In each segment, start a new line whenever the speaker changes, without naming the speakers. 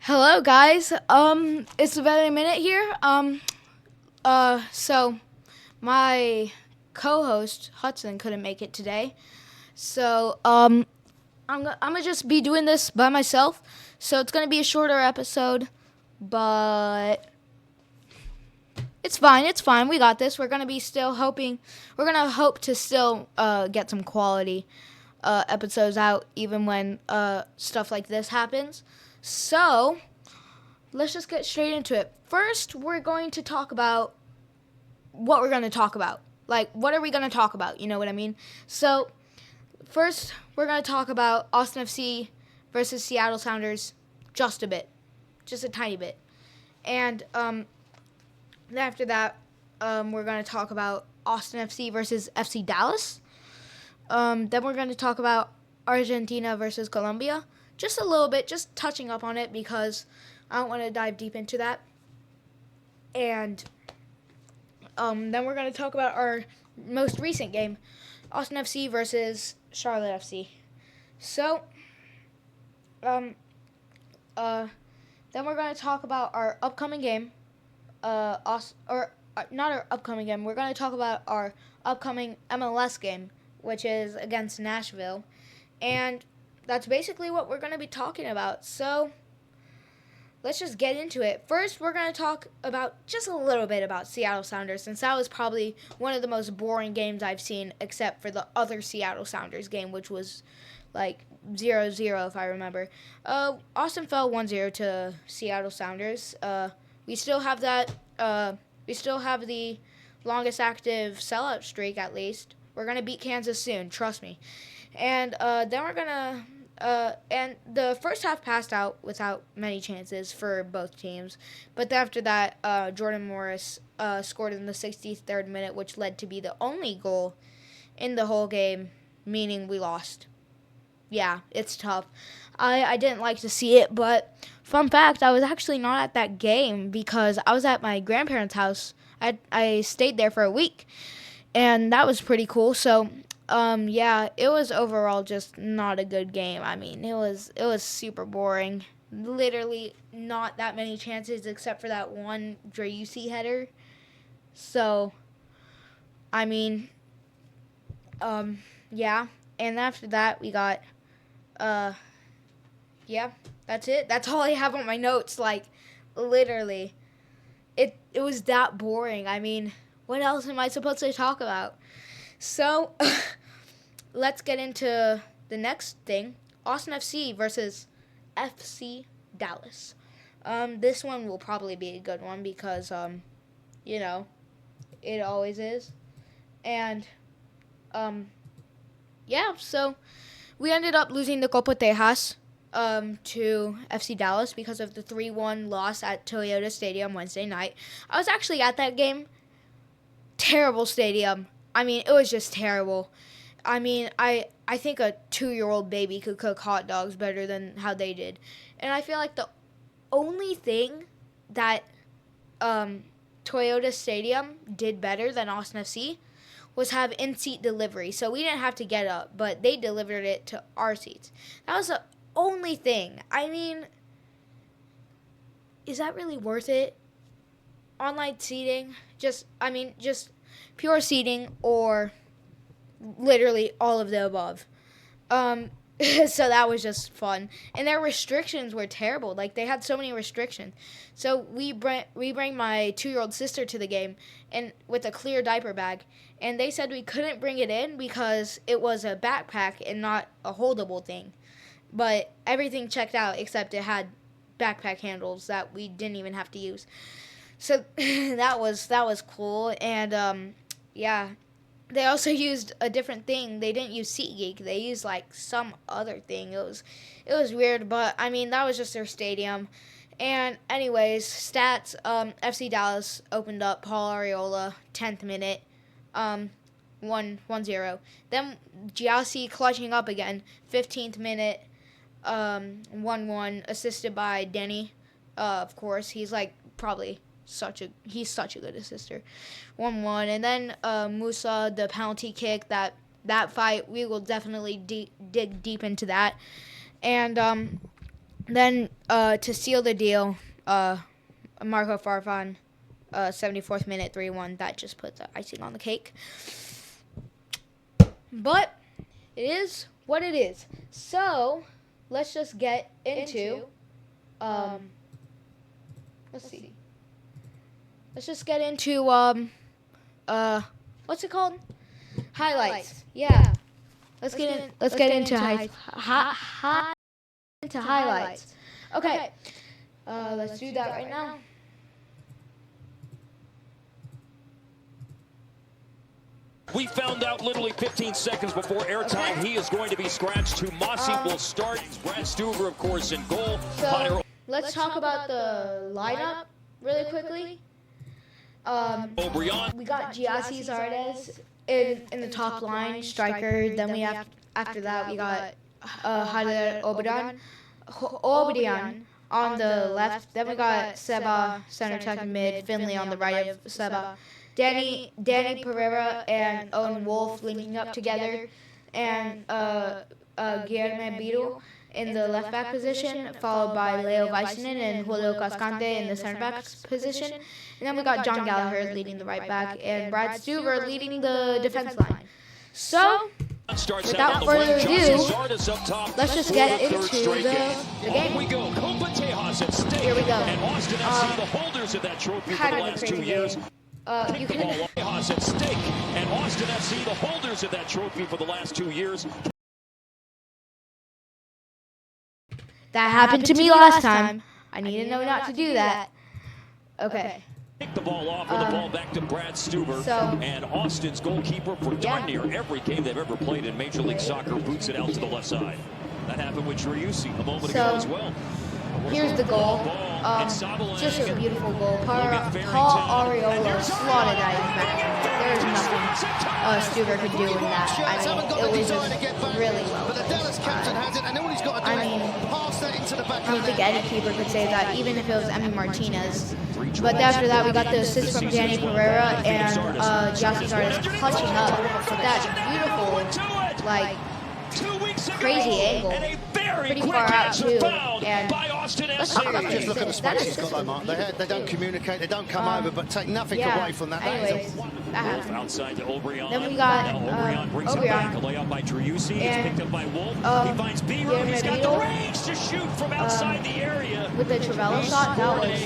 Hello, guys. It's the Verde Minute here. So my co-host Hudson couldn't make it today, so I'm gonna just be doing this by myself. So it's gonna be a shorter episode, but it's fine. It's fine. We got this. We're gonna be still hoping. We're gonna hope to still get some quality episodes out, even when stuff like this happens. So let's just get straight into it. First, we're going to talk about what we're going to talk about. Like, what are we going to talk about? You know what I mean? So, first, we're going to talk about Austin FC versus Seattle Sounders just a bit. Just a tiny bit. And after that, we're going to talk about Austin FC versus FC Dallas. Then we're going to talk about Argentina versus Colombia. Just a little bit, just touching up on it because I don't want to dive deep into that. And then we're going to talk about our most recent game, Austin FC versus Charlotte FC. So, then we're going to talk about our upcoming game, not our upcoming game. We're going to talk about our upcoming MLS game, which is against Nashville, and that's basically what we're going to be talking about. So, let's just get into it. First, we're going to talk about just a little bit about Seattle Sounders, since that was probably one of the most boring games I've seen, except for the other Seattle Sounders game, which was like 0-0, if I remember. Austin fell 1-0 to Seattle Sounders. We still have that. We still have the longest active sellout streak, at least. We're going to beat Kansas soon, trust me. And then we're going to and the first half passed out without many chances for both teams. But after that, Jordan Morris scored in the 63rd minute, which led to be the only goal in the whole game, meaning we lost. Yeah, it's tough. I didn't like to see it, but fun fact, I was actually not at that game because I was at my grandparents' house. I stayed there for a week, and that was pretty cool. So yeah, it was overall just not a good game. I mean, it was super boring. Literally not that many chances except for that one Driussi header. So, I mean, yeah. And after that, we got, uh, yeah, that's it. That's all I have on my notes. Like, literally, it was that boring. I mean, what else am I supposed to talk about? So, let's get into the next thing. Austin FC versus FC Dallas. This one will probably be a good one because, you know, it always is. And, yeah, so we ended up losing the Copa Tejas to FC Dallas because of the 3-1 loss at Toyota Stadium Wednesday night. I was actually at that game. Terrible stadium. I mean, it was just terrible. I mean, I think a 2-year-old baby could cook hot dogs better than how they did. And I feel like the only thing that Toyota Stadium did better than Austin FC was have in-seat delivery. So we didn't have to get up, but they delivered it to our seats. That was the only thing. I mean, is that really worth it? Online seating, just pure seating or literally all of the above. So that was just fun, and their restrictions were terrible. Like they had so many restrictions. So we bring my 2-year-old sister to the game, and with a clear diaper bag, and they said we couldn't bring it in because it was a backpack and not a holdable thing. But everything checked out except it had backpack handles that we didn't even have to use. So that was cool, and yeah. They also used a different thing. They didn't use SeatGeek. They used like some other thing. It was weird, but I mean that was just their stadium. And anyways, stats. FC Dallas opened up. Paul Areola, 10th minute, 1-0. Then Giassi clutching up again, 15th minute, 1-1, assisted by Denny. Of course, he's like probably he's such a good assister. 1-1, and then Musa, the penalty kick. That fight we will definitely dig deep into that. And Then to seal the deal, Marco Farfan, 74th minute, 3-1. That just puts the icing on the cake. But it is what it is. So let's just get into let's see. Let's just get into what's it called? Highlights. Yeah. Let's get into highlights. Okay. Let's do that right now.
We found out literally 15 seconds before airtime he is going to be scratched. Messi will start. Brad Stuver, of course, in goal.
So let's talk about the lineup really quickly. We got Giassi Zardes in the top line, striker. Then we have after that we got Hader Obadian on the left. Then we got Seba center attacking mid, Finley on the right of Seba. Danny Pereira and Owen Wolf linking up together, and Guilherme Biro in the left back position, followed by Leo Väisänen and Julio Cascante in the center back position. And then we got John Gallagher leading the right back and Brad Stuver leading the defense line. So, without further ado, let's just get into the game. Here we go. Kind of a crazy game. You can
at stake, and Austin FC, the holders of that trophy for the last 2 years.
That happened to me last time. I need to know not to do that. Okay.
Take the ball off with the ball back to Brad Stuver, and Austin's goalkeeper for darn near every game they've ever played in Major League Soccer boots it out to the left side. That happened with Driussi a moment ago as well.
Here's the goal. Just a beautiful goal. Paul Arriola slotted that in back. There's nothing Stuver could do in that. I mean, it was just really well. I don't think any keeper could say that, even if it was Emi Martinez. But after that, we got the assist from Danny Pereira and Giassi Zardes clutching up with that beautiful, like, crazy angle. Pretty far out too, and let's talk about
just look at the space he's got though, Mark. They don't communicate, they don't come over, but take nothing away from that.
Anyways, that happened.
Outside to Obrian.
Then we got
Obrian brings it back, a layup by Driussi. It's picked up by Wolf. He finds Bieber. He's got the range to shoot from outside the area.
With the Travella shot, that was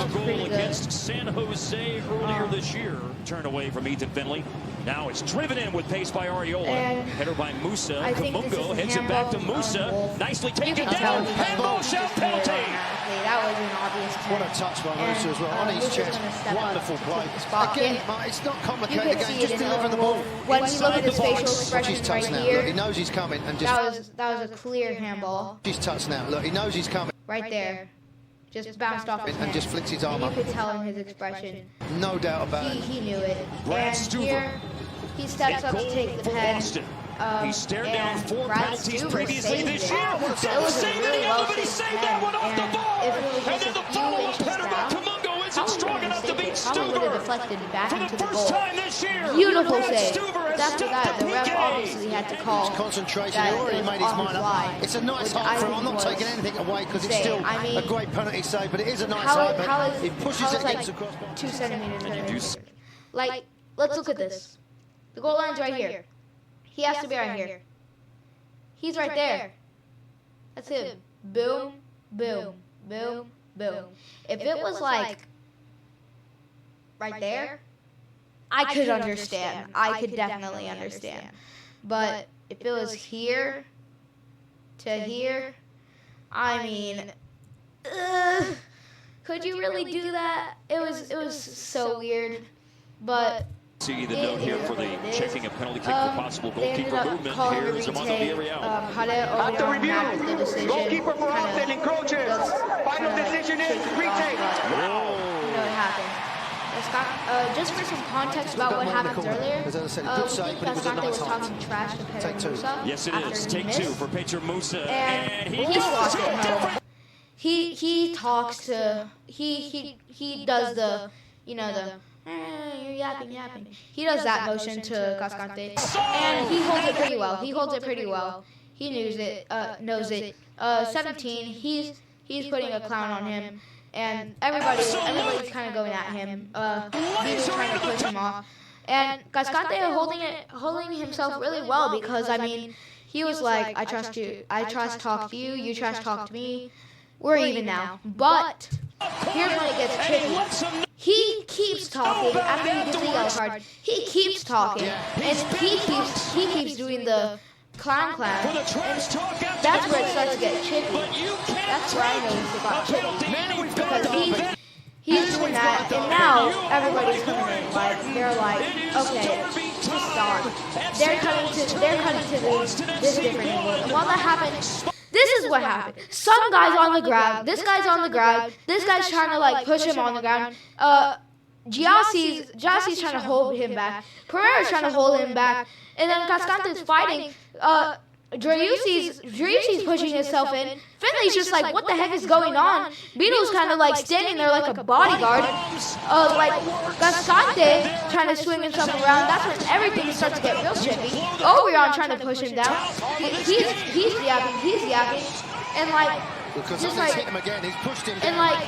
a goal against San Jose earlier this year. Turned away from Ethan Finley. Now it's driven in with pace by Ariola. Header by Musa. Kamungo heads it back to Musa. Nicely taken down. Handball shot penalty.
That was an obvious play.
What a touch by Musa as well. On his chest. Wonderful play. Again, it's not complicated again. Just deliver the ball.
When we look at his facial expression right here,
look, he knows he's coming. And just
that was a clear handball.
He's touched now. Look, he knows he's coming.
Right there. Just bounced off his hand.
And just flicks his arm up.
You could tell in his expression.
No doubt about it.
He knew it. And here, he steps up to take the pen.
He stared down 4 penalties previously this year.
It was a really well saved pen. And if it was just a few inches down,
strong enough to beat
probably would have deflected back into the goal.
Year,
beautiful save. After that, the ref obviously had to call.
His concentration, he already made his mind up. It's a nice hole for him. I'm not taking anything away because it's still a great penalty save, but it is a nice save. But he pushes it against the crossbar.
2 centimeters. Like, let's look at this. The goal line's right here. He has to be right here. He's right there. That's him. Boom, boom, boom, boom. If it was like right there, I could understand. I could definitely understand. But if it was here to here, I mean, could you really do that? It was so weird, but.
See the note here for the checking a penalty kick for possible goalkeeper movement. Here's a area out.
After review, goalkeeper for Austin encroaches. Final decision is retake.
Wow. You know what happened. Just for some context about what happened earlier, Cascante was talking trash to Pedro Musa.
Yes, it is. Take 2 for Pedro Musa.
And he lost it home. He talks to, he does the, you know, the, you're yapping. He does that motion to Cascante, and he holds it pretty well. he knows it. 17, he's putting a clown on him, and everybody's kind of going at him. Vito's trying to push him off, and Cascante holding himself really well because I mean he was like, I trust you, I trust talk to you, you trust talk to me. We're even now, but here's when it gets tricky. He keeps talking after he gets the yellow card. He keeps talking, and he keeps doing the clown. And that's where it starts to get tricky. That's where I know it got tricky because he's doing that, and now everybody's coming in. Like they're like, okay, just stop. They're cutting to this different angle. And while that happens. This is what happened. Some guy's on the grab. This guy's on the grab. This guy's trying to like push him on the ground. Giassi's trying to hold him back. Pereira's trying to hold him back. And then Cascante's fighting. Driussi's pushing himself in. Finley's just like, what the heck is going on? Beetle's kind of like standing there like a bodyguard. Like Cascante trying to swing himself around. That's when everything starts to get real tricky. Orion trying to push him down. He's yapping. And like, just like, and like,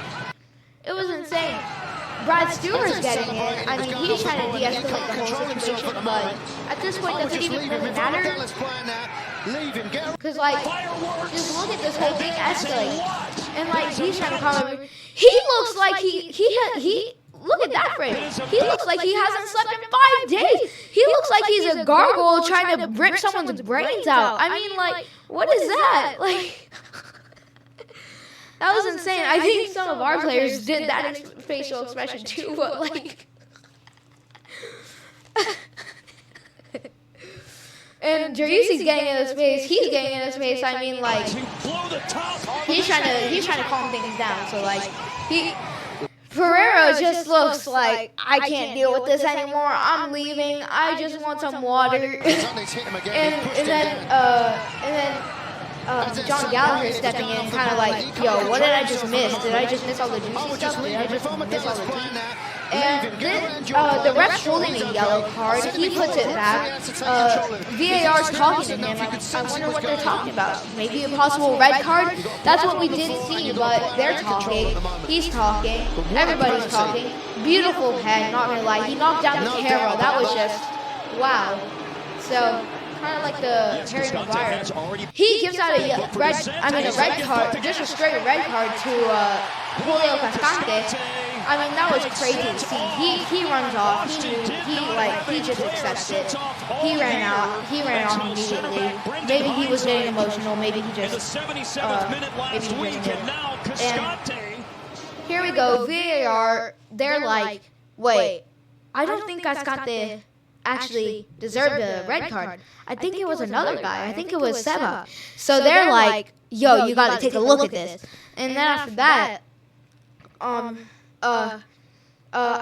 it was insane. Brad Stewart's getting in. I mean, he's trying to de-escalate the whole situation, but at this point, does it even really matter? Because, like, just look at this whole thing escalate. And, like, he's trying to calm everyone. He looks like he look at that frame. He looks like he hasn't slept in 5 days. He looks like he's a gargoyle trying to rip someone's brains out. I mean, like, what is that? Like... That was insane. I think some of our players did that facial expression too, but like... And Driussi's getting in his face. He's getting in his face. I mean, like... He's trying to calm things down. So, like, Pereira just looks like, I can't deal with this anymore. I'm leaving. I just want some water. and then John Gallagher stepping in, kind of like, yo, what did I just miss? Did I just miss all the juicy stuff? Did I just miss all the tea? And then the ref's holding a yellow card. He puts it back. VAR's talking to him. I wonder what they're talking about. Maybe a possible red card? That's what we did see, but they're talking. He's talking. Everybody's talking. Beautiful head, not gonna lie. He knocked down the Carol. That was just, wow. So... kind of like the Harry Maguire. He gives out a red card, just a straight red card to Julio Cascante. I mean, that was crazy to see. He runs off. He just accepts it. He ran off immediately. Maybe he was getting emotional. Maybe he just And here we go. VAR. They're like, wait, I don't think Cascante actually deserved a red card. I think it was another guy. I think it was Seba. So they're like, yo, you got to take a look at this. And then after that, I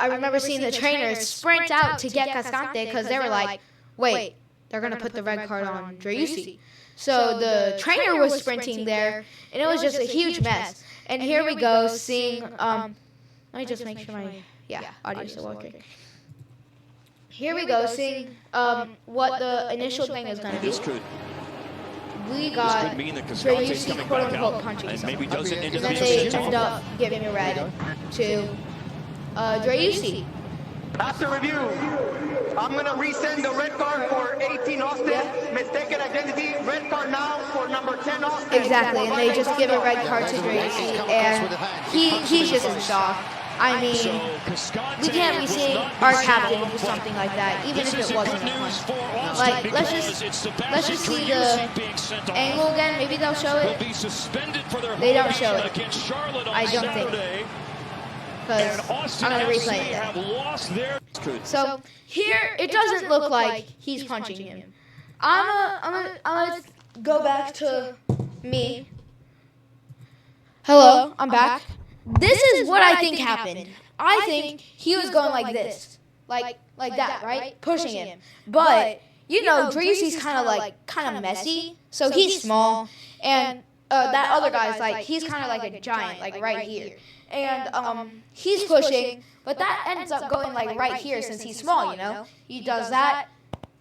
remember seeing the trainers sprint out to get Cascante because they were like, wait, they're going to put the red card on Driussi. So the trainer was sprinting there, and it was just a huge mess. And here we go, seeing, let me just make sure my, audio is still working. Here we go, seeing what the initial thing is going to be. We got Driussi quote-unquote punching someone. And then they end up giving a red to Driussi.
After review, I'm going to resend the red card for 18 Austin. Mistaken identity, red card now for number 10 Austin.
Exactly, and they just give a red card to Driussi, and he's just in shock. I mean, we can't be seeing our captain do something like that, even if it wasn't a punch. Like, let's just see the angle again. Maybe they'll show it. They don't show it. I don't think. Because I'm going to replay it then. So, here, it doesn't look like he's punching him. I'm gonna go back to me. Hello, I'm back. This is what I think happened. I think he was going like this. Like that, right? Pushing him. But, you know, Driussi's kind of messy. So he's small. And that other guy's like, he's kind of like a giant, like right here. And he's pushing, but that ends up going like right here since he's small, you know? He does that,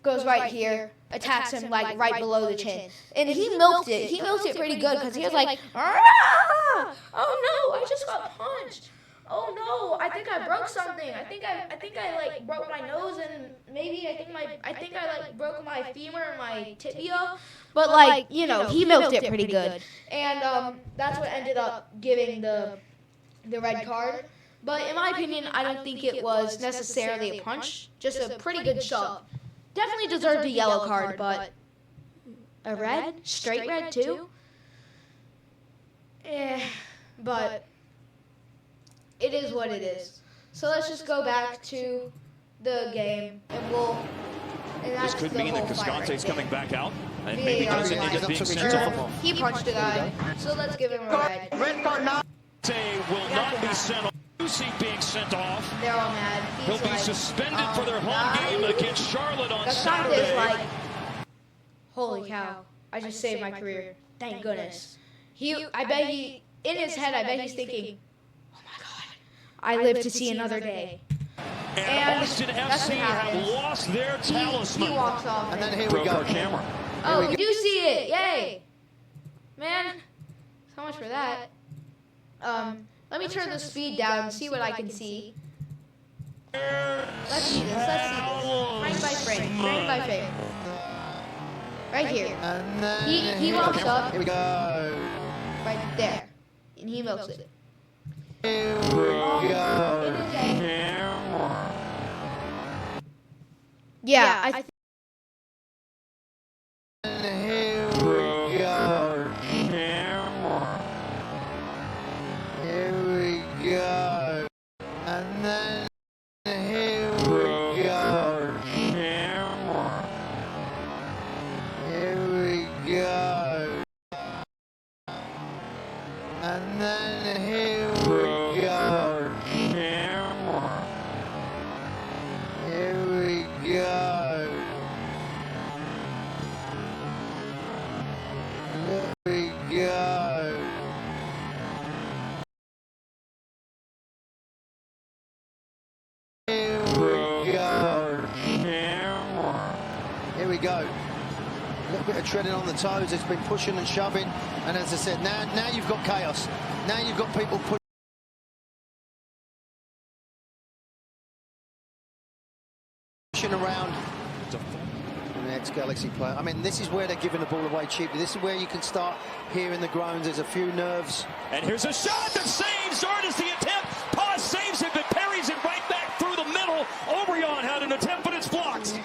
goes right here, attacks him like right below the chin. And he milked it. He milked it pretty good because he was like, "Ah! Oh no, I just got punched. Oh no, I think I broke something. I think I like broke my nose and maybe I think I like broke my femur and my tibia." But like, you know, he milked it pretty good. And that's what ended up giving the red card. But in my opinion, I don't think it was necessarily a punch, just a pretty good shove. Definitely deserved a yellow card, but a red? Straight red too? But it is what it is. So let's just go back to the game, and
this could mean that Cascante's coming back out, and maybe doesn't end up being sent off.
He punched a guy, so let's give him a red.
Red card now.
Will not be sent off. Lucy being sent off.
They're all mad.
He'll be suspended for their home game against Charlotte on Saturday.
Like, holy cow! I just saved my career. Thank goodness. I bet he, in his head, I bet he's thinking, "Oh my God, I live to see another day."
And Austin FC have lost their talisman.
He walks off.
And then here we go.
Camera.
Oh, we do see it! Yay! Man, so much for that. Let me turn the speed down and see what I can see. Let's see this. Frame by frame. Frame by frame. Right here.
And then
He walks up.
Here we go.
Right there. And he milks it.
Here we go.
Yeah, I think.
And here we go. Here we go. And then here we go. Here we go. And then here we go. Here we go. Here we go. Here we go. Here we go. A little bit of treading on the toes. It's been pushing and shoving. And as I said, now you've got chaos. Now you've got people pushing around. An ex-Galaxy player. I mean, this is where they're giving the ball away cheaply. This is where you can start hearing the groans. There's a few nerves.
And here's a shot that saves. Ernest the attempt. Paz saves it, but parries it right back through the middle. Orion had an attempt, but it's blocked.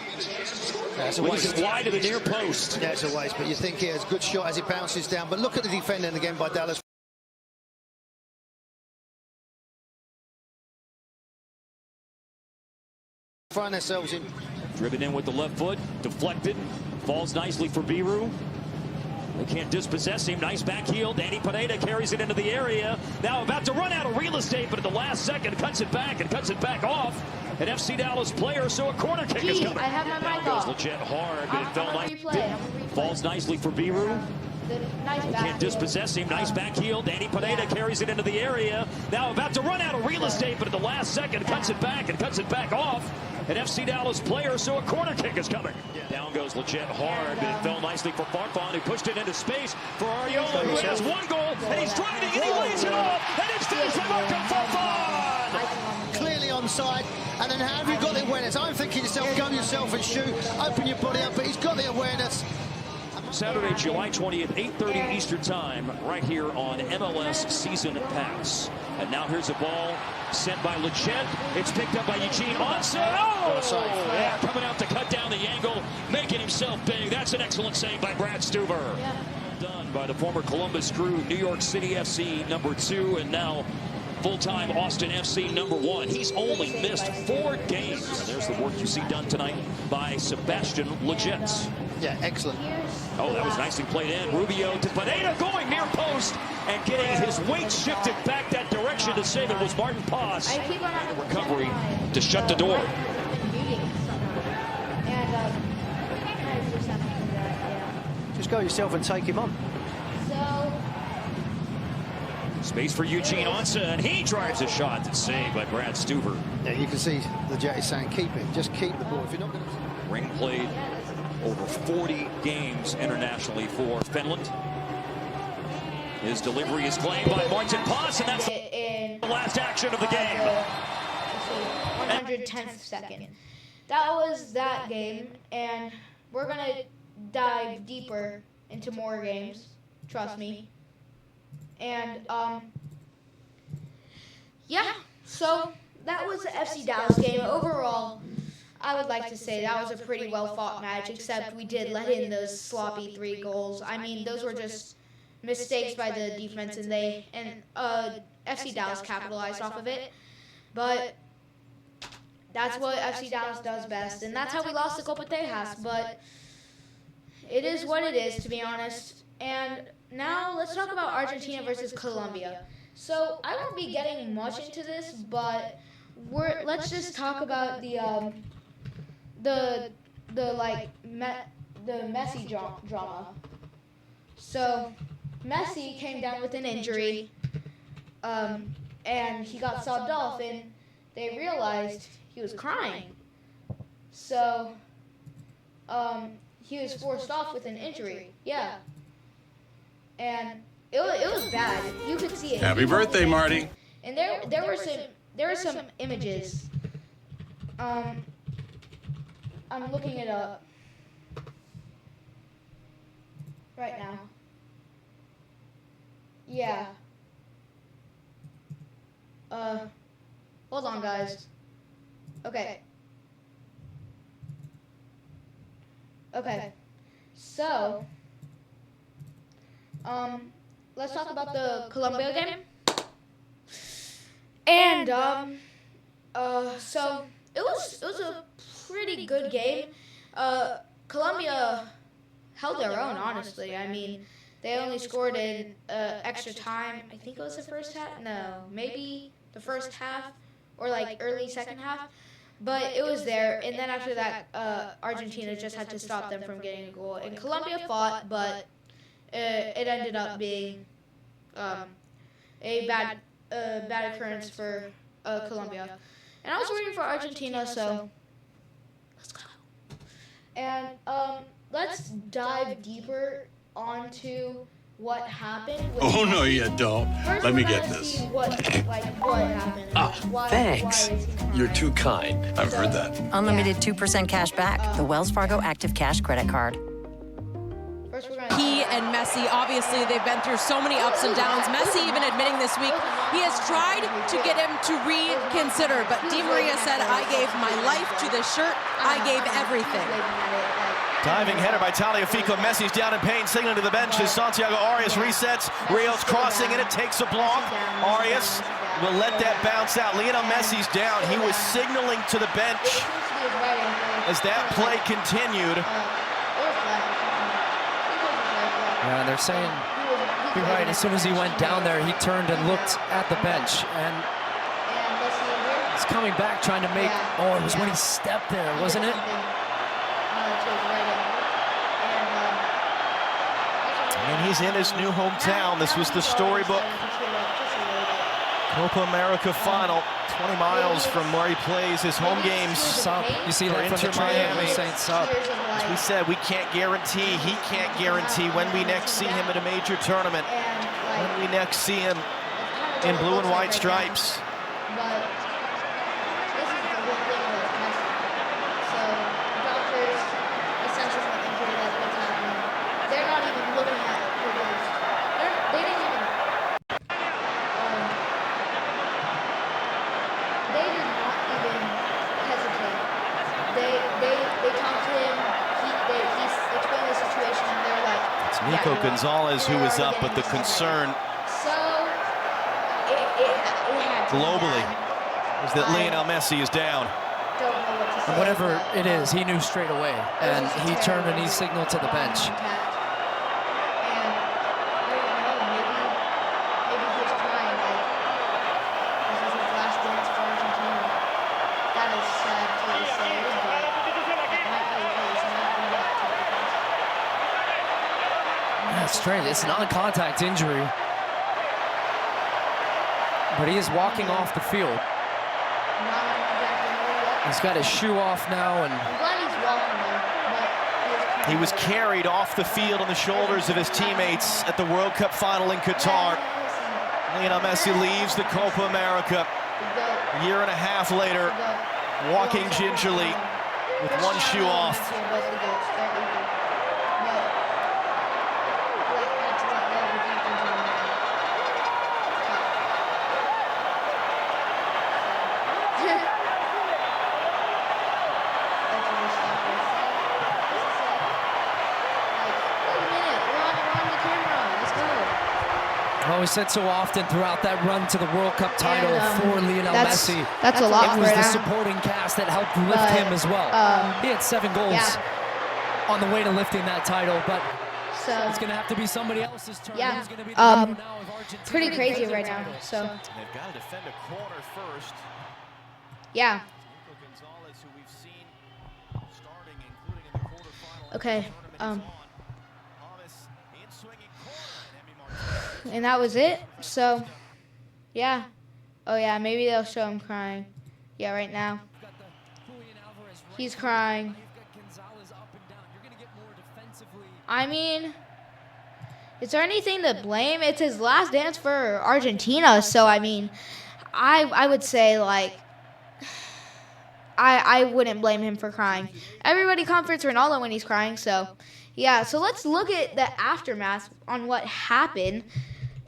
That's a waste.
Wide of the near post.
Yeah, it's a waste, but you think he has a good shot as it bounces down. But look at the defending again by Dallas. Find themselves in.
Driven in with the left foot, deflected, falls nicely for Biru. They can't dispossess him. Nice back heel. Danny Pineda carries it into the area. Now about to run out of real estate, but at the last second cuts it back and cuts it back off. An FC Dallas player, so a corner kick is coming.
I have my mic off.
Goes Legit hard, but it fell nice. Falls nicely for Biru. Can't dispossess him. Nice back heel. Danny Pineda carries it into the area. Now about to run out of real estate, but at the last second cuts it back and cuts it back off. An FC Dallas player, so a corner kick is coming. Down goes Legit hard, but it fell nicely for Farfan, who pushed it into space for Ariola, who has one goal, and he's driving, and he lays it off, and it's finished by Marco Farfan!
Clearly onside, and then how have you got the awareness? I'm thinking to yourself, go yourself and shoot, open your body up, but he's got the awareness.
Saturday, July 20th, 8:30 Eastern Time, right here on MLS Season Pass. And now here's a ball sent by Legend. It's picked up by Eugene Onsen. Oh! Yeah, coming out to cut down the angle, making himself big. That's an excellent save by Brad Stuber.
Yeah.
Done by the former Columbus Crew, New York City FC #2, and now full-time Austin FC #1. He's only missed 4 games. And there's the work you see done tonight by Sebastian Legend.
Yeah, excellent.
Oh, that was nicely played in. Rubio to Pineda, going near post and getting his weight shifted back that direction to save it was Martin Paz. Recovery to shut the door.
Just go yourself and take him on.
Space for Eugene Onsen. He drives a shot that's saved by Brad Stuber.
Yeah, you can see the Jet is saying keep it. Just keep the ball. If you're not going to...
Ring played over 40 games internationally for Finland. His delivery is claimed by Martin Pass, and that's
in
the last action of the game.
110th second. That was that game, and we're going to dive deeper into more games, trust me. And, yeah, so that was the FC Dallas game. Overall, I would like to say that was a pretty well-fought match, except we did let in those sloppy 3 goals. I mean, those were just mistakes by the defense, and FC Dallas capitalized off of it. But that's what FC Dallas does best, and that's how we lost to Copa Tejas. But it is what it is, to be honest. And now let's talk about Argentina versus Colombia. So I won't be getting much into this, but let's just talk about the Messi drama. So Messi came down with an injury, and he got subbed off, and they realized he was crying. So he was forced off with an injury. Yeah. And it was bad. You could see it.
Happy birthday, Marty.
And there were some images. I'm looking it up right now. Yeah. Hold on, guys. Okay. So, let's talk about the Colombia game. And so it was a pretty good game. Colombia held their own, honestly. I mean, they only scored in extra time. I think it was the first half. No, maybe the first half or like early second half. But it was there, and then after that, Argentina just had to stop them from getting a goal. And Colombia fought, but it ended up being a bad occurrence for Colombia. And I was rooting for Argentina, so let's go. And let's dive deeper onto what happened.
Oh, no, you don't. Let me get this.
What happened?
Thanks. You're too kind.
I've heard that.
Unlimited 2% cash back. The Wells Fargo Active Cash Credit Card.
First we're gonna
He and Messi, obviously, they've been through so many ups and downs. Messi even admitting this week he has tried to get him to reconsider, but Di Maria said, I gave my life to this shirt. I gave everything.
Diving header by Tagliafico. Messi's down in pain, signaling to the bench as Santiago Arias resets. Rios crossing, and it takes a block. Arias will let that bounce out. Lionel Messi's down. He was signaling to the bench as that play continued.
Yeah, they're saying, you're right, as soon as he went down there, he turned and looked at the bench. And he's coming back trying to make, oh, it was when he stepped there, wasn't it?
And he's in his new hometown. This was the storybook Copa America final, 20 miles from where he plays his home games.
Sub. You see that from the
Miami.
saying sub.
As we said, we can't guarantee, he can't guarantee when we next see him at a major tournament, when we next see him in blue and white stripes. Nico Gonzalez, who was up, but the concern globally is that Lionel Messi is down.
And whatever it is, he knew straight away, and he turned and he signaled to the bench. Strange. It's a non-contact injury, but he is walking off the field. He's got his shoe off now, and
He was carried off the field on the shoulders of his teammates at the World Cup final in Qatar. Lionel Messi leaves the Copa America a year and a half later, walking gingerly with one shoe off.
Well, we said so often throughout that run to the World Cup title for Lionel Messi.
That's a lot.
It was the supporting cast that helped lift him as well. He had 7 goals on the way to lifting that title, but it's going to have to be somebody else's turn.
Yeah,
Who's gonna be the now of Argentina?
pretty crazy right now. So
They've got to defend a corner first.
yeah.
Gonzalez, who we've seen starting, including in the quarterfinal.
Okay.
Thomas in swinging corner,
And that was it. So yeah. Oh yeah, maybe they'll show him crying. Yeah, right now. He's crying. I mean, is there anything to blame? It's his last dance for Argentina, so I mean, I would say like I wouldn't blame him for crying. Everybody comforts Ronaldo when he's crying, so yeah. So let's look at the aftermath on what happened.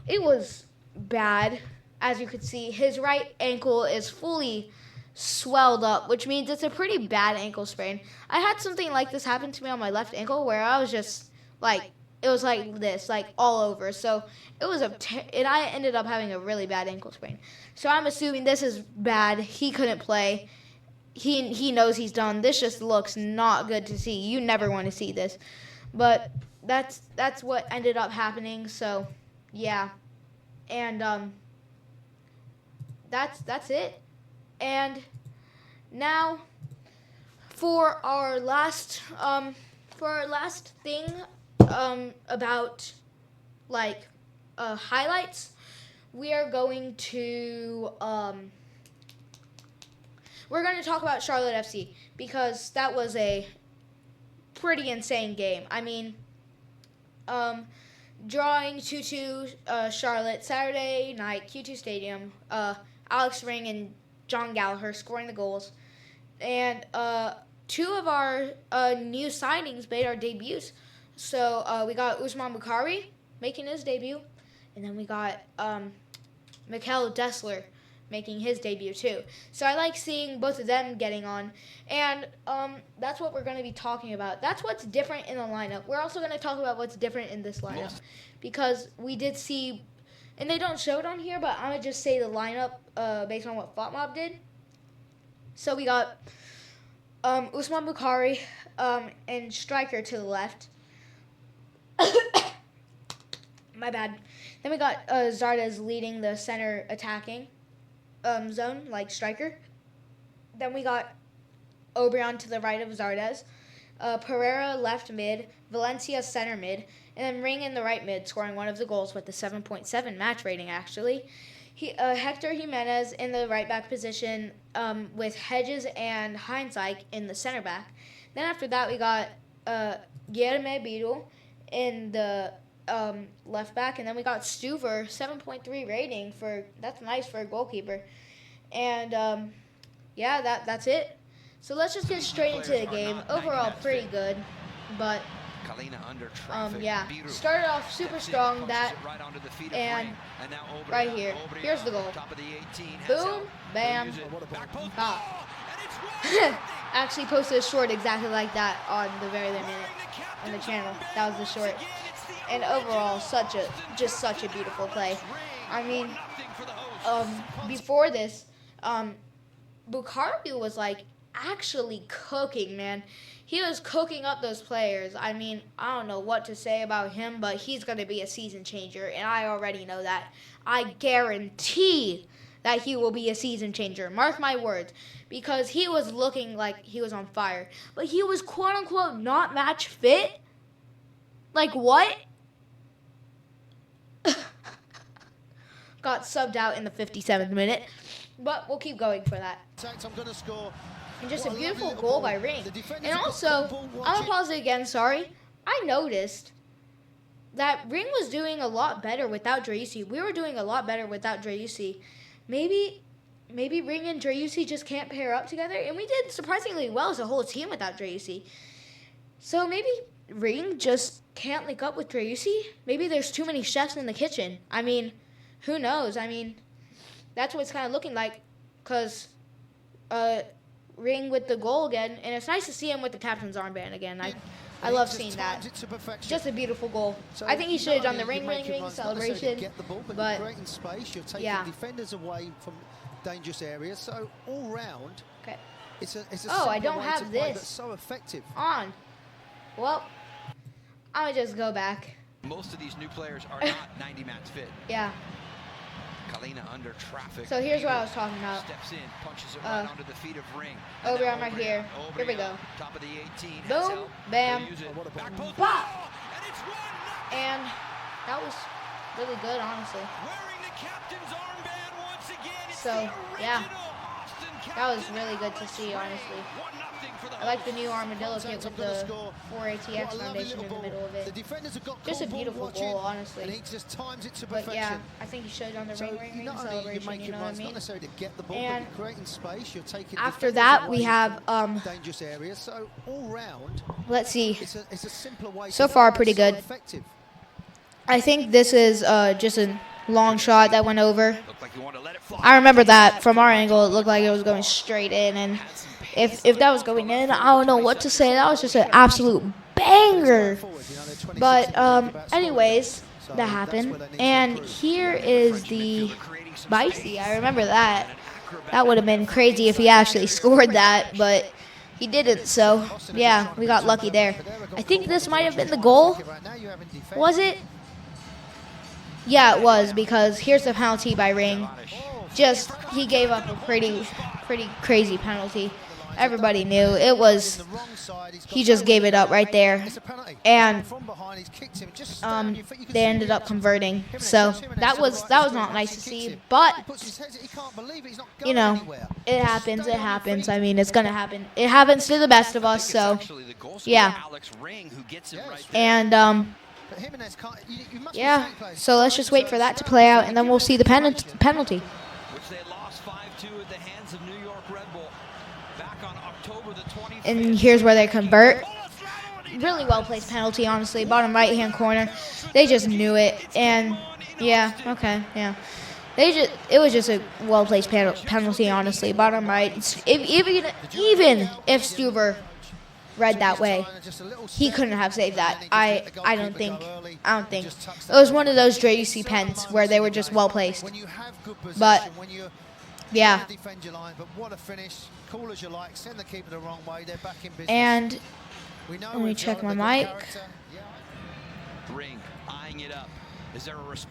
It was bad, as you could see. His right ankle is fully swelled up, which means it's a pretty bad ankle sprain. I had something like this happen to me on my left ankle where I was just like, it was like this, like all over. So it was and I ended up having a really bad ankle sprain. So I'm assuming this is bad. He couldn't play. He knows he's done. This just looks not good to see. You never want to see this. But that's what ended up happening. So yeah. And that's it. And now for our last thing about like highlights, we are going to talk about Charlotte FC because that was a pretty insane game. I mean, drawing 2-2 Charlotte Saturday night, Q2 Stadium. Alex Ring and John Gallagher scoring the goals. And 2 of our new signings made our debuts. So we got Ousmane Boukari making his debut. And then we got Mikel Dessler making his debut too. So I like seeing both of them getting on. And that's what we're going to be talking about. That's what's different in the lineup. We're also going to talk about what's different in this lineup. Because we did see, and they don't show it on here, but I'm going to just say the lineup based on what FotMob did. So we got Ousmane Boukari and striker to the left. My bad. Then we got Zardes leading the center attacking zone, like striker. Then we got Obrian to the right of Zardes. Pereira left mid. Valencia center mid. And then Ring in the right mid, scoring one of the goals with the 7.7 match rating, actually. Hector Jimenez in the right back position with Hedges and Heinzike in the center back. Then after that, we got Guilherme Bidal in the left back. And then we got Stuver, 7.3 rating. That's nice for a goalkeeper. And yeah, that's it. So let's just get straight into the game. Overall, pretty good. But yeah, started off super strong. And right here, here's the goal. Boom, bam, pop. Actually posted a short exactly like that on the very minute on the channel. That was the short. And overall, such a beautiful play. I mean, before this, Boukari was like actually cooking, man. He was cooking up those players. I mean, I don't know what to say about him, but he's going to be a season changer, and I already know that. I guarantee that he will be a season changer. Mark my words, because he was looking like he was on fire. But he was quote-unquote not match fit? Like what? Got subbed out in the 57th minute, but we'll keep going for that.
I'm going to score
And just a beautiful goal by Ring. And also, I'm gonna pause it again, sorry. I noticed that Ring was doing a lot better without Driussi. We were doing a lot better without Driussi. Maybe Ring and Driussi just can't pair up together. And we did surprisingly well as a whole team without Driussi. So maybe Ring just can't link up with Driussi. Maybe there's too many chefs in the kitchen. I mean, who knows? I mean, that's what it's kind of looking like. Because Ring with the goal again. And it's nice to see him with the captain's armband again. I love seeing that. Just a beautiful goal. I think he should have done the ring celebration. But yeah.
Defenders away from dangerous areas. So all round,
okay.
It's a
I don't have this.
That's so effective.
On. Well, I'm gonna just go back.
Most of these new players are not 90 minutes fit.
Yeah.
Kalina under traffic.
So here's what I was talking about.
Steps in, punches it right onto the feet of Ring.
Obrion right here. Here we go.
Top of the 18.
Boom, bam, bop. And that was really good, honestly. So yeah, that was really good to see, honestly. I like the new armadillo kit with the 4 ATX foundation in the middle of it. Just a beautiful goal, honestly. But yeah, I think he showed on the ring celebration, you know what I mean? And after that, we have, let's see, so far pretty good. I think this is just a long shot that went over. I remember that from our angle, it looked like it was going straight in, and if that was going in, I don't know what to say. That was just an absolute banger. But anyways, that happened. And here is the Spicy. I remember that. That would have been crazy if he actually scored that, but he didn't. So yeah, we got lucky there. I think this might have been the goal. Was it? Yeah, it was, because here's the penalty by Ring. Just, he gave up a pretty crazy penalty. Everybody knew it was. He just gave it up right there, and they ended up converting. So that was not nice to see. But you know, it happens. It happens. I mean, it's gonna happen. It happens to the best of us. So yeah, and yeah. So let's just wait for that to play out, and then we'll see the penalty. And here's where they convert. Really well-placed penalty, honestly. Bottom right-hand corner. They just knew it. And, yeah, okay, yeah. It was just a well-placed penalty, honestly. Bottom right. Even if Stuber read that way, he couldn't have saved that. I don't think. It was one of those Driussi pens where they were just well-placed. But, yeah. And let me check my mic.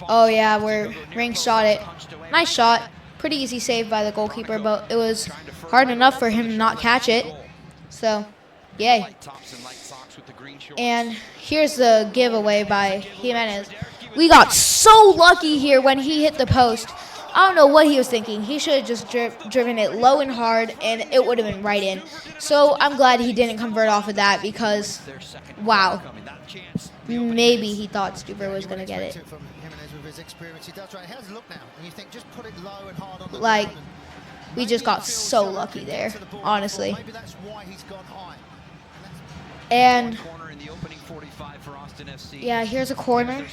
Oh yeah, where Ring shot it. Nice shot. Pretty easy save by the goalkeeper, but it was hard enough for him to not catch it. So, yay. And here's the giveaway by Jimenez. We got so lucky here when he hit the post. I don't know what he was thinking. He should have just driven it low and hard, and it would have been right in. So I'm glad he didn't convert off of that, because, wow, maybe he thought Stuber was going to get it. Like, we just got so lucky there, honestly. And, yeah, here's a corner.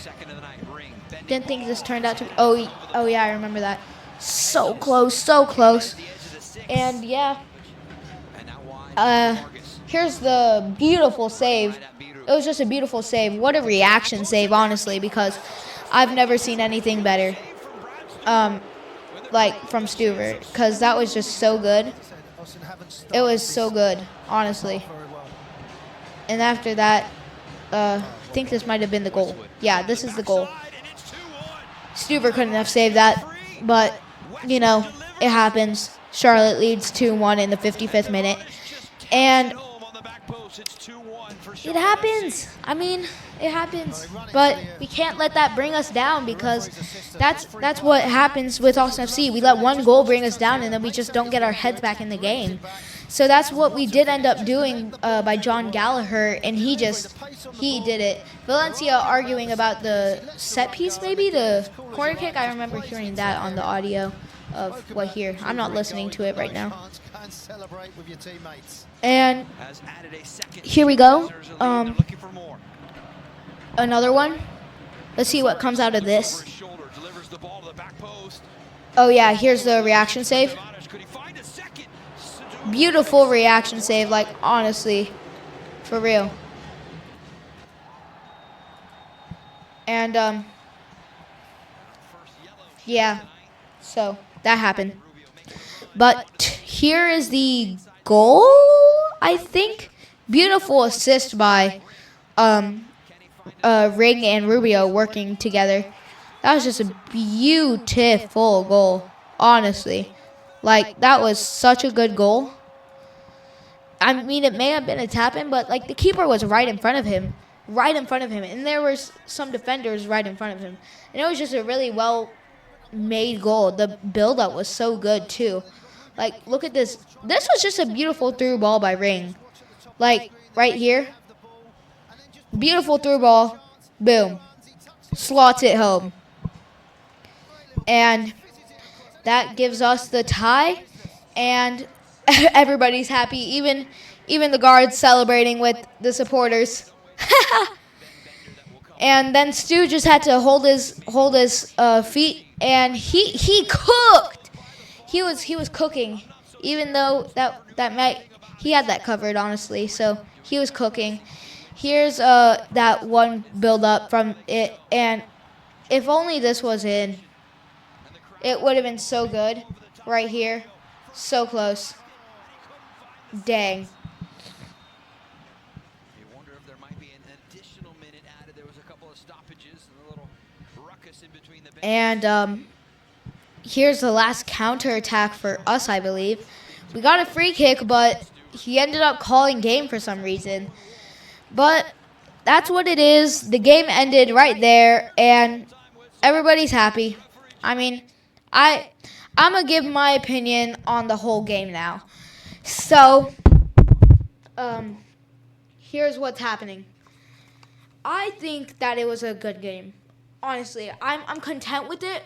Didn't think this turned out to be. Oh yeah, I remember that. So close, so close. And yeah. Here's the beautiful save. It was just a beautiful save. What a reaction save, honestly, because I've never seen anything better. Like from Stuber, because that was just so good. It was so good, honestly. And after that, I think this might have been the goal. Yeah, this is the goal. Stuber couldn't have saved that, but, you know, it happens. Charlotte leads 2-1 in the 55th minute. And it happens. I mean, it happens. But we can't let that bring us down, because that's what happens with Austin FC. We let one goal bring us down, and then we just don't get our heads back in the game. So that's what we did end up doing by John Gallagher, and he did it. Valencia arguing about the set piece, maybe the corner kick. I remember hearing that on the audio of what here. I'm not listening to it right now. And here we go. Another one. Let's see what comes out of this. Oh yeah, here's the reaction save. Beautiful reaction save, like honestly, for real. And yeah, so that happened. But here is the goal, I think. Beautiful assist by Ring and Rubio working together. That was just a beautiful goal, honestly. Like, that was such a good goal. I mean, it may have been a tap-in, but, like, the keeper was right in front of him. Right in front of him. And there were some defenders right in front of him. And it was just a really well-made goal. The build-up was so good, too. Like, look at this. This was just a beautiful through ball by Ring. Like, right here. Beautiful through ball. Boom. Slots it home. And that gives us the tie. And everybody's happy. Even the guards celebrating with the supporters. And then Stu just had to hold his feet, and he cooked. He was cooking, even though he had that covered, honestly. So he was cooking. Here's that one build up from it, and if only this was in, it would have been so good right here. So close. Dang. And here's the last counterattack for us, I believe. We got a free kick, but he ended up calling game for some reason. But that's what it is. The game ended right there, and everybody's happy. I mean, I'm going to give my opinion on the whole game now. So, here's what's happening. I think that it was a good game. Honestly, I'm content with it.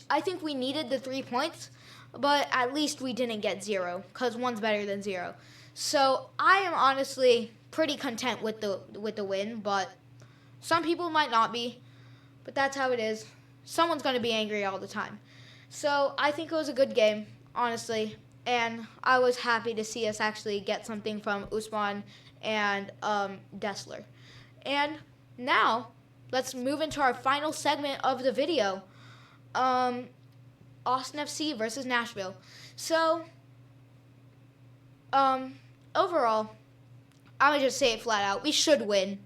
I think we needed the 3 points, but at least we didn't get 0, because 1's better than 0. So I am honestly pretty content with the win, but some people might not be. But that's how it is. Someone's going to be angry all the time. So I think it was a good game, honestly, and I was happy to see us actually get something from Usman and Dessler. And now, let's move into our final segment of the video. Austin FC versus Nashville. So, overall, I'm going to just say it flat out. We should win.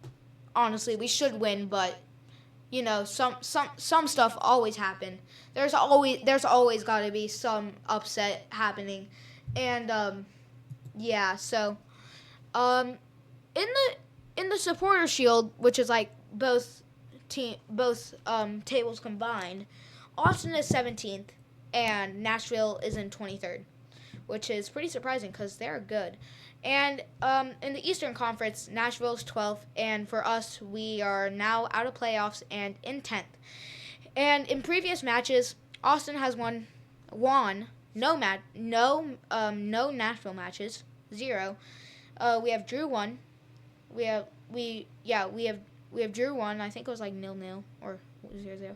Honestly, we should win, but, you know, some stuff always happen. There's always got to be some upset happening. And, yeah, so, in the supporter shield, which is like both tables combined, Austin is 17th and Nashville is in 23rd, which is pretty surprising because they're good. And in the Eastern Conference, Nashville's 12th, and for us, we are now out of playoffs and in 10th. And in previous matches, Austin has won no Nashville matches, 0. We have drew 1. We have drew 1. I think it was like 0-0 or 0-0.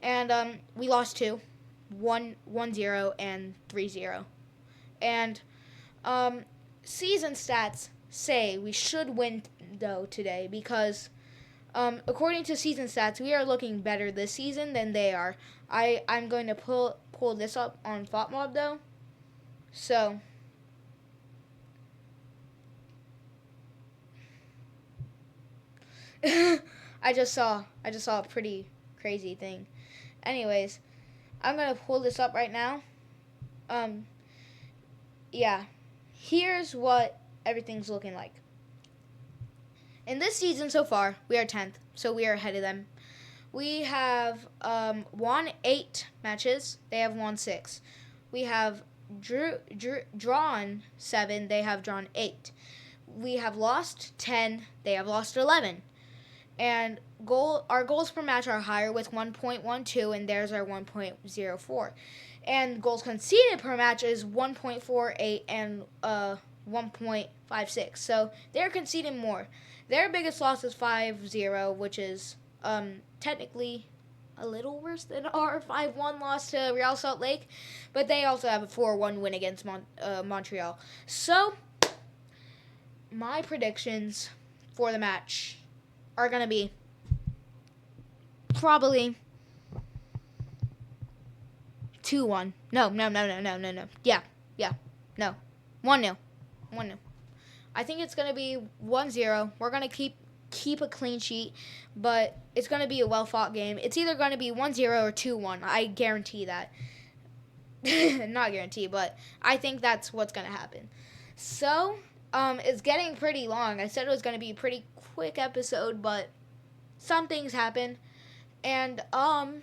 And we lost 2, 1-0 and 3-0. And season stats say we should win though today because according to season stats, we are looking better this season than they are. I'm going to pull this up on FotMob though. So I just saw a pretty crazy thing. Anyways, I'm gonna pull this up right now. Yeah, here's what everything's looking like. In this season so far, we are 10th, so we are ahead of them. We have won 8 matches. They have won 6. We have drawn 7, they have drawn 8. We have lost 10, they have lost 11. And our goals per match are higher with 1.12, and theirs are 1.04. And goals conceded per match is 1.48 and 1.56. So they're conceding more. Their biggest loss is 5-0, which is technically a little worse than our 5-1 loss to Real Salt Lake, but they also have a 4-1 win against Montreal. So my predictions for the match are going to be probably 2-1. No. Yeah. No. 1-0. 1-0. I think it's going to be 1-0. We're going to keep a clean sheet, but it's going to be a well-fought game. It's either going to be 1-0 or 2-1. I guarantee that. Not guarantee, but I think that's what's going to happen. So, it's getting pretty long. I said it was going to be a pretty quick episode, but some things happen. And, that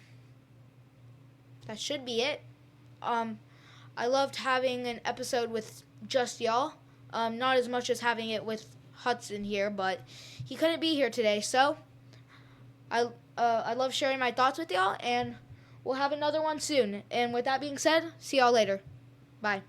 should be it. I loved having an episode with just y'all. Not as much as having it with Hudson here, but he couldn't be here today. So I love sharing my thoughts with y'all, and we'll have another one soon. And with that being said, see y'all later. Bye.